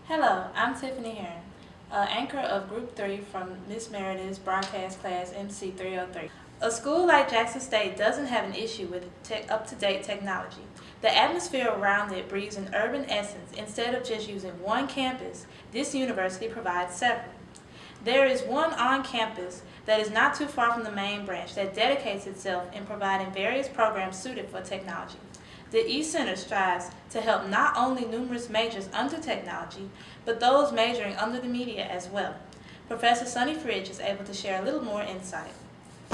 Hello, I'm Tiffany Heron, anchor of Group 3 from Miss Meredith's broadcast class MC 303. A school like Jackson State doesn't have an issue with up-to-date technology. The atmosphere around it breathes an urban essence. Instead of just using one campus, this university provides several. There is one on campus that is not too far from the main branch that dedicates itself in providing various programs suited for technology. The E-Center strives to help not only numerous majors under technology, but those majoring under the media as well. Professor Sonny Fridge is able to share a little more insight.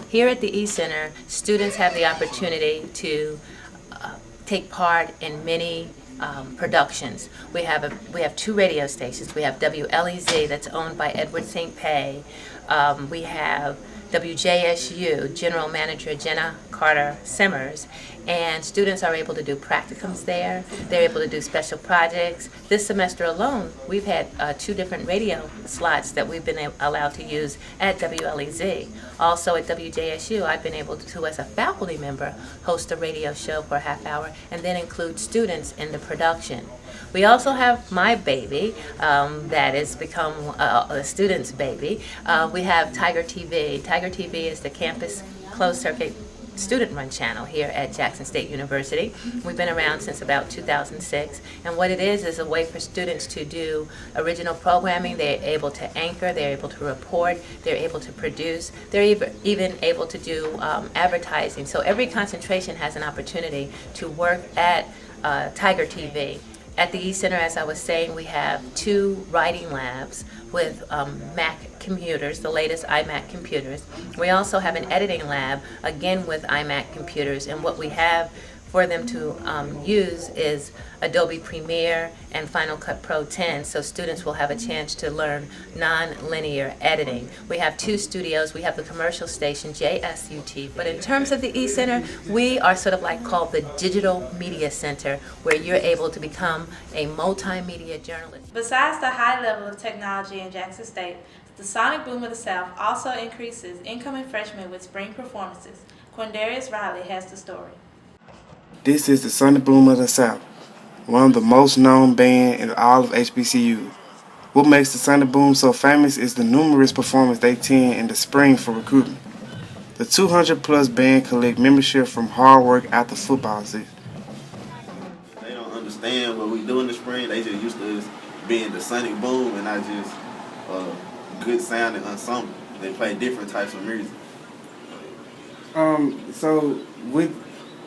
Here at the E-Center, students have the opportunity to take part in many productions. We have two radio stations. We have WLEZ that's owned by Edward St. Pé. We have WJSU, General Manager Jenna Carter Simmers, and students are able to do practicums there. They're able to do special projects. This semester alone, we've had two different radio slots that we've been allowed to use at WLEZ. Also at WJSU, I've been able to, as a faculty member, host a radio show for a half hour and then include students in the production. We also have my baby that has become a student's baby. We have Tiger TV. Tiger TV is the campus closed-circuit student-run channel here at Jackson State University. We've been around since about 2006, and what it is a way for students to do original programming. They're able to anchor, they're able to report, they're able to produce, they're even able to do advertising. So every concentration has an opportunity to work at Tiger TV. At the E-Center, as I was saying, we have two writing labs with Mac computers, the latest iMac computers. We also have an editing lab, again with iMac computers, and what we have for them to use is Adobe Premiere and Final Cut Pro 10, so students will have a chance to learn non-linear editing. We have two studios. We have the commercial station, JSUT, but in terms of the E-Center, we are sort of like called the Digital Media Center, where you're able to become a multimedia journalist. Besides the high level of technology in Jackson State, the Sonic Boom of the South also increases incoming freshmen with spring performances. Quindarius Riley has the story. This is the Sonic Boom of the South, one of the most known bands in all of HBCU. What makes the Sonic Boom so famous is the numerous performances they attend in the spring for recruitment. The 200-plus band collect membership from hard work after football season. They don't understand what we do in the spring. They just used to us being the Sonic Boom and not just good sounding ensemble. They play different types of music. So with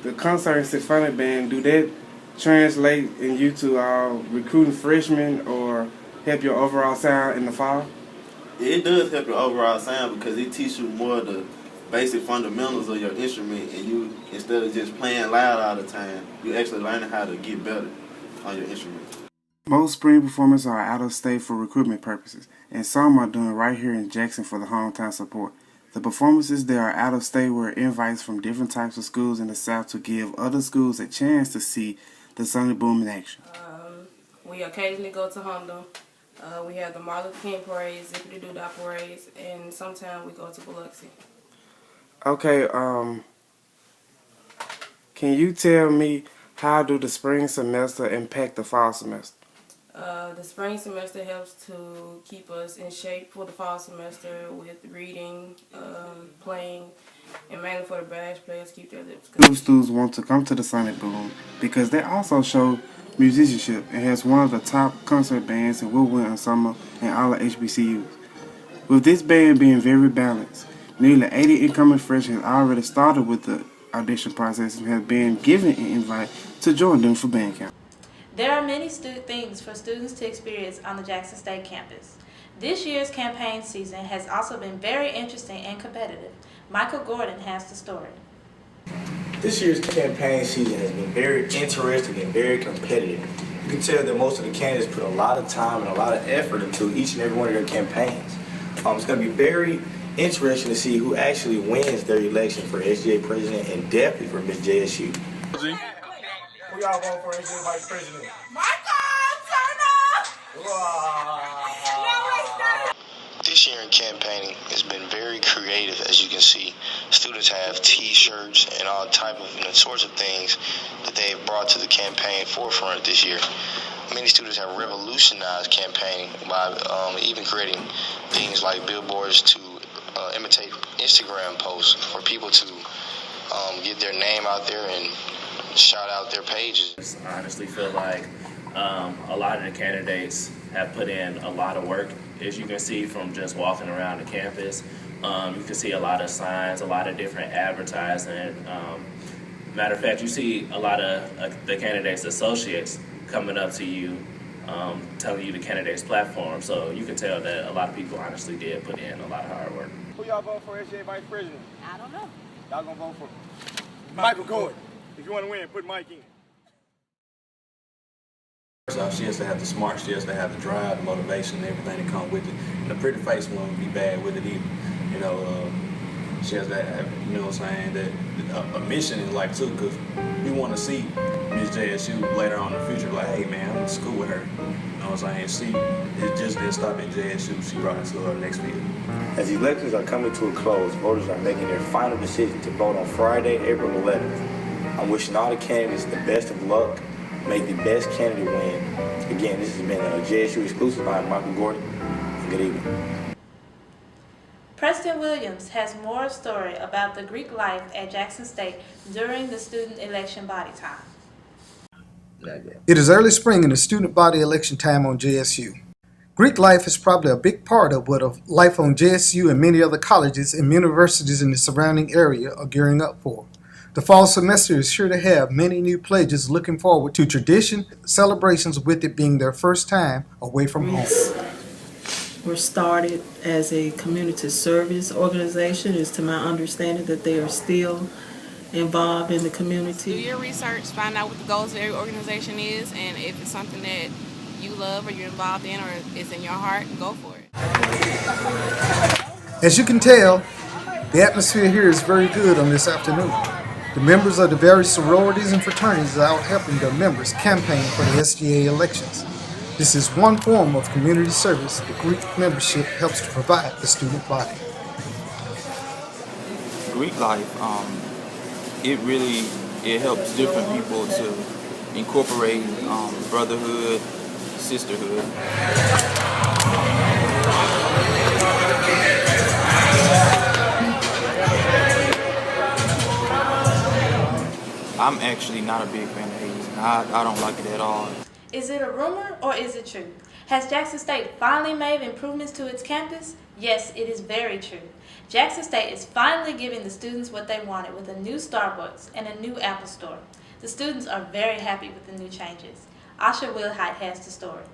the concert symphonic band, do that translate in you to recruiting freshmen or help your overall sound in the fall? It does help your overall sound because it teaches you more of the basic fundamentals of your instrument, and you, instead of just playing loud all the time, you actually learning how to get better on your instrument. Most spring performances are out of state for recruitment purposes, and some are done right here in Jackson for the hometown support. The performances that are out of state were invites from different types of schools in the South to give other schools a chance to see the Sonic Boom in action. We occasionally go to Hondo. We have the Martin Luther King parades, Zippity Doo Dah parades, and sometimes we go to Biloxi. Okay, can you tell me how do the spring semester impact the fall semester? The spring semester helps to keep us in shape for the fall semester with reading, playing, and mainly for the bass players keep their lips good. Students want to come to the Sonic Boom because they also show musicianship and has one of the top concert bands in Woodwind Ensemble and all of HBCUs. With this band being very balanced, nearly 80 incoming freshmen have already started with the audition process and have been given an invite to join them for band camp. There are many things for students to experience on the Jackson State campus. This year's campaign season has also been very interesting and competitive. Michael Gordon has the story. This year's campaign season has been very interesting and very competitive. You can tell that most of the candidates put a lot of time and a lot of effort into each and every one of their campaigns. It's going to be very interesting to see who actually wins their election for SGA president and definitely for Miss JSU. Who y'all vote for as your vice president? Michael Turner! This This year in campaigning has been very creative, as you can see. Students have T-shirts and all type of sorts of things that they've brought to the campaign forefront this year. Many students have revolutionized campaigning by even creating things like billboards to imitate Instagram posts for people to get their name out there and shout out their pages. I honestly feel like a lot of the candidates have put in a lot of work. As you can see from just walking around the campus, you can see a lot of signs, a lot of different advertising. Matter of fact, you see a lot of the candidates' associates coming up to you, telling you the candidate's platform. So you can tell that a lot of people honestly did put in a lot of hard work. Who y'all vote for SGA Vice President? I don't know. Y'all gonna vote for Michael Gordon. If you want to win, put Mike in. So she has to have the smart, she has to have the drive, the motivation, and everything that comes with it. And the pretty face won't be bad with it either. You know, she has to have, you know what I'm saying, that a mission in life too, because we want to see Ms. JSU later on in the future, like, hey man, I went to school with her. You know what I'm saying? It just didn't stop at JSU, she brought us to her next field. As elections are coming to a close, voters are making their final decision to vote on Friday, April 11th. I'm wishing all the candidates the best of luck. Make the best candidate win. Again, this has been a JSU exclusive. I'm Michael Gordon. Good evening. Preston Williams has more story about the Greek life at Jackson State during the student election body time. It is early spring in the student body election time on JSU. Greek life is probably a big part of what life on JSU and many other colleges and universities in the surrounding area are gearing up for. The fall semester is sure to have many new pledges looking forward to tradition, celebrations with it being their first time away from home. We're started as a community service organization. It's to my understanding that they are still involved in the community. Do your research, find out what the goals of every organization is, and if it's something that you love or you're involved in or is in your heart, go for it. As you can tell, the atmosphere here is very good on this afternoon. The members of the various sororities and fraternities are out helping their members campaign for the SGA elections. This is one form of community service the Greek membership helps to provide the student body. Greek life, it helps different people to incorporate brotherhood, sisterhood. I'm actually not a big fan of hazing. I don't like it at all. Is it a rumor or is it true? Has Jackson State finally made improvements to its campus? Yes, it is very true. Jackson State is finally giving the students what they wanted with a new Starbucks and a new Apple Store. The students are very happy with the new changes. Asha Wilhite has the story.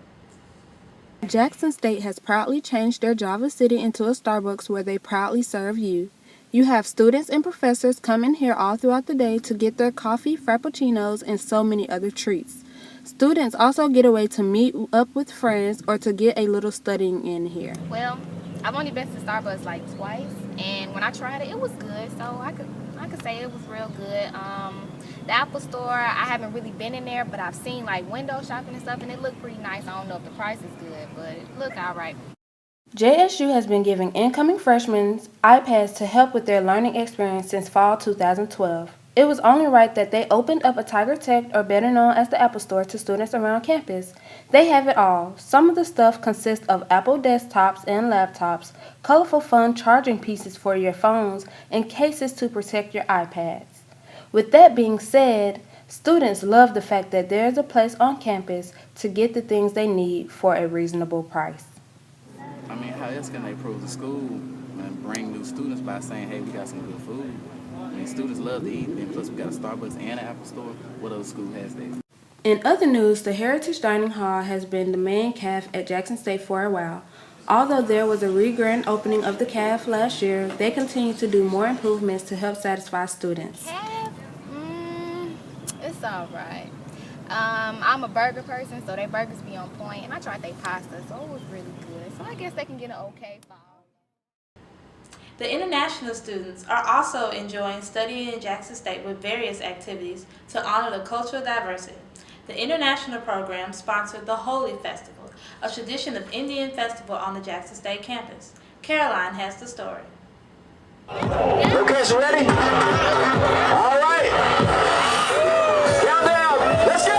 Jackson State has proudly changed their Java City into a Starbucks where they proudly serve you. You have students and professors come in here all throughout the day to get their coffee, frappuccinos, and so many other treats. Students also get a way to meet up with friends or to get a little studying in here. Well, I've only been to Starbucks like twice, and when I tried it, it was good, so I could say it was real good. The Apple Store, I haven't really been in there, but I've seen like window shopping and stuff, and it looked pretty nice. I don't know if the price is good, but it looked all right. JSU has been giving incoming freshmen iPads to help with their learning experience since fall 2012. It was only right that they opened up a Tiger Tech, or better known as the Apple Store, to students around campus. They have it all. Some of the stuff consists of Apple desktops and laptops, colorful fun charging pieces for your phones, and cases to protect your iPads. With that being said, students love the fact that there is a place on campus to get the things they need for a reasonable price. I mean, how else can they improve the school and bring new students by saying, hey, we got some good food? I mean, students love to eat, and plus we got a Starbucks and an Apple Store. What other school has that? In other news, the Heritage Dining Hall has been the main caf at Jackson State for a while. Although there was a re-grand opening of the caf last year, they continue to do more improvements to help satisfy students. Caf? It's all right. I'm a burger person, so their burgers be on point, and I tried their pasta, so it was really good. So I guess they can get an okay fall. The international students are also enjoying studying in Jackson State with various activities to honor the cultural diversity. The international program sponsored the Holi Festival, a tradition of Indian festival on the Jackson State campus. Caroline has the story. Okay, so ready? All right. Countdown. Let's go.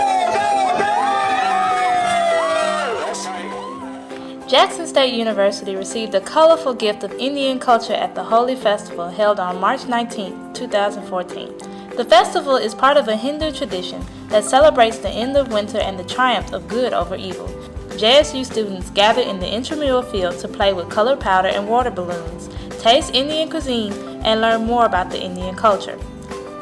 Jackson State University received a colorful gift of Indian culture at the Holi Festival held on March 19, 2014. The festival is part of a Hindu tradition that celebrates the end of winter and the triumph of good over evil. JSU students gather in the intramural field to play with colored powder and water balloons, taste Indian cuisine, and learn more about the Indian culture.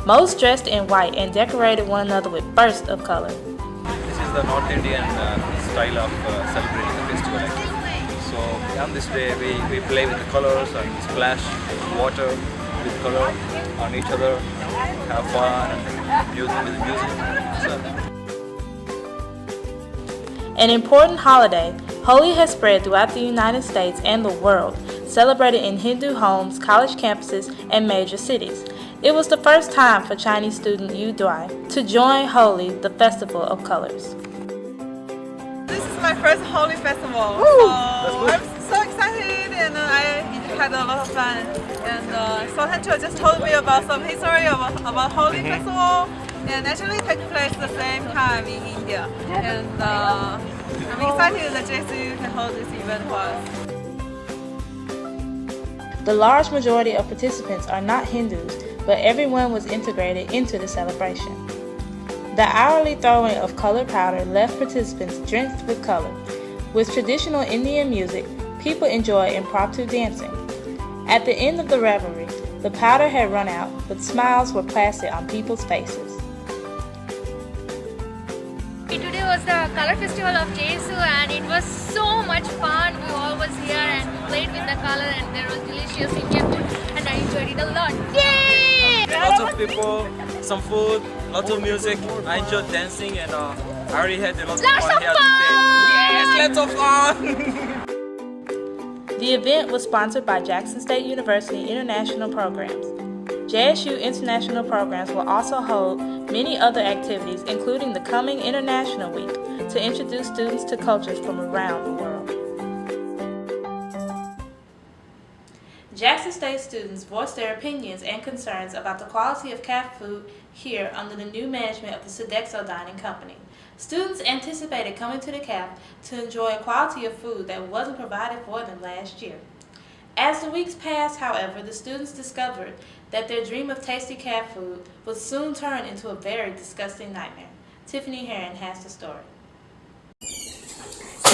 Most dressed in white and decorated one another with bursts of color. This is the North Indian style of celebrating the festival actually. So on this day we play with the colors and splash water with color on each other, have fun and music with music. An important holiday, Holi has spread throughout the United States and the world, celebrated in Hindu homes, college campuses, and major cities. It was the first time for Chinese student Yu Dui to join Holi, the festival of colors. This is my first Holi festival, so I'm so excited and I had a lot of fun. And Sohancho just told me about some history about Holi festival, and actually it takes place the same time in India. And I'm excited that JSU can hold this event for us. The large majority of participants are not Hindus, but everyone was integrated into the celebration. The hourly throwing of colored powder left participants drenched with color. With traditional Indian music, people enjoyed impromptu dancing. At the end of the revelry, the powder had run out, but smiles were plastered on people's faces. Today was the color festival of JSU and it was so much fun. We all was here and played with the color and there was delicious Indian food and I enjoyed it a lot. Yay! Lots of people, some food, lots of music. I enjoyed dancing and I already had a lot of fun here today. Yes, lots of fun! The event was sponsored by Jackson State University International Programs. JSU International Programs will also hold many other activities, including the coming International Week, to introduce students to cultures from around the world. Jackson State students voiced their opinions and concerns about the quality of CAF food here under the new management of the Sodexo Dining Company. Students anticipated coming to the CAF to enjoy a quality of food that wasn't provided for them last year. As the weeks passed, however, the students discovered that their dream of tasty CAF food would soon turn into a very disgusting nightmare. Tiffany Heron has the story.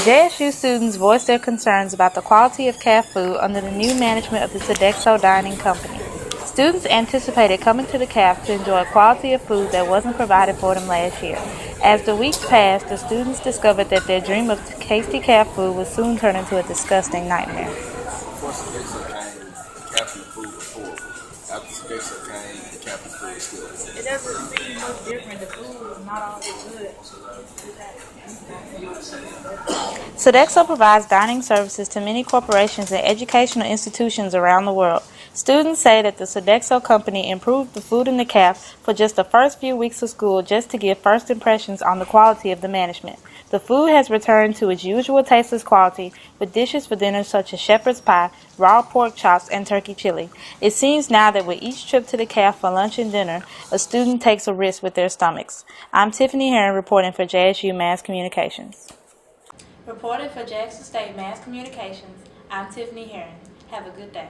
JSU students voiced their concerns about the quality of CAF food under the new management of the Sodexo Dining Company. Students anticipated coming to the CAF to enjoy a quality of food that wasn't provided for them last year. As the weeks passed, the students discovered that their dream of tasty CAF food would soon turn into a disgusting nightmare. Before Sodexo came, the Catholic food was horrible. After Sodexo came, the Catholic food is still horrible. It doesn't seem much different. The food is not always good. Sodexo provides dining services to many corporations and educational institutions around the world. Students say that the Sodexo company improved the food in the CAF for just the first few weeks of school just to give first impressions on the quality of the management. The food has returned to its usual tasteless quality with dishes for dinner such as shepherd's pie, raw pork chops, and turkey chili. It seems now that with each trip to the CAF for lunch and dinner, a student takes a risk with their stomachs. I'm Tiffany Heron reporting for JSU Mass Communications. Reporting for Jackson State Mass Communications, I'm Tiffany Heron. Have a good day.